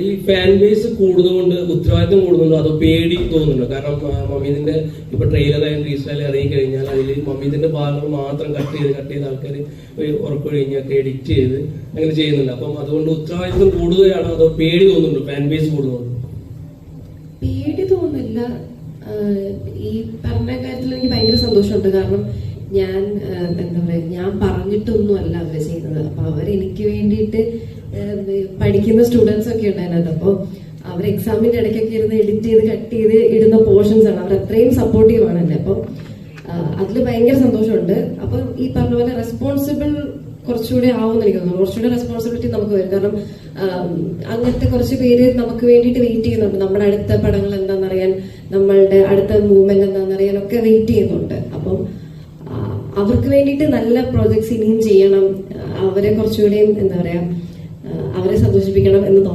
ഈ fan base കൂടുന്നതുകൊണ്ട് ഉത്തരവാദിത്തം കൂടുന്നുണ്ടോ അതോ പേടി തോന്നുന്നുണ്ടോ? കാരണം മമ്മീദിന്റെ ഇപ്പൊ ട്രെയിലറായും റീസ്റ്റൈൽ ഇറങ്ങി കഴിഞ്ഞാൽ അതിൽ മമ്മീദിന്റെ ഭാഗങ്ങൾ മാത്രം കട്ട് ചെയ്ത് ആൾക്കാർ ഉറക്കൊഴിഞ്ഞൊക്കെ എഡിറ്റ് ചെയ്ത് അങ്ങനെ ചെയ്യുന്നുണ്ട്. അപ്പം അതുകൊണ്ട് ഉത്തരവാദിത്തം കൂടുകയാണോ അതോ പേടി തോന്നുന്നുണ്ടോ ഫാൻ ബേസ് കൂടുന്നുണ്ടോ? പേടി തോന്നുന്നില്ല. ഈ പറഞ്ഞ കാര്യത്തിൽ എനിക്ക് ഭയങ്കര സന്തോഷമുണ്ട്. കാരണം ഞാൻ എന്താ പറയാ, ഞാൻ പറഞ്ഞിട്ടൊന്നുമല്ല അവര് ചെയ്യുന്നത്. അപ്പൊ അവരെനിക്ക് വേണ്ടിയിട്ട് പഠിക്കുന്ന സ്റ്റുഡൻസ് ഒക്കെ ഉണ്ടായിരുന്നത്. അപ്പോൾ അവർ എക്സാമിന്റെ ഇടയ്ക്കൊക്കെ ഇരുന്ന് എഡിറ്റ് ചെയ്ത് കട്ട് ചെയ്ത് ഇടുന്ന പോർഷൻസ് ആണ്. അവർ അത്രയും സപ്പോർട്ടീവ് ആണ് എന്നെ. അപ്പം അതിൽ ഭയങ്കര സന്തോഷമുണ്ട്. അപ്പം ഈ പറഞ്ഞ പോലെ റെസ്പോൺസിബിൾ കുറച്ചുകൂടെ ആവുമെന്ന് എനിക്ക് തോന്നുന്നു. കുറച്ചുകൂടെ റെസ്പോൺസിബിലിറ്റി നമുക്ക് വരും. കാരണം അങ്ങനത്തെ കുറച്ച് പേര് നമുക്ക് വേണ്ടിയിട്ട് വെയിറ്റ് ചെയ്യുന്നുണ്ട്. നമ്മുടെ അടുത്ത പടങ്ങൾ എന്താണെന്നറിയാൻ, നമ്മളുടെ അടുത്ത മൂവ്മെന്റ് എന്താണെന്നറിയാൻ ഒക്കെ വെയിറ്റ് ചെയ്യുന്നുണ്ട്. അപ്പം അവർക്ക് വേണ്ടിയിട്ട് നല്ല പ്രോജക്ട്സ് ഇനിയും ചെയ്യണം, അവരെ കുറച്ചുകൂടെയും എന്താ പറയാ അവരെ സന്തോഷിപ്പിക്കണം എന്ന് തോന്നുന്നു.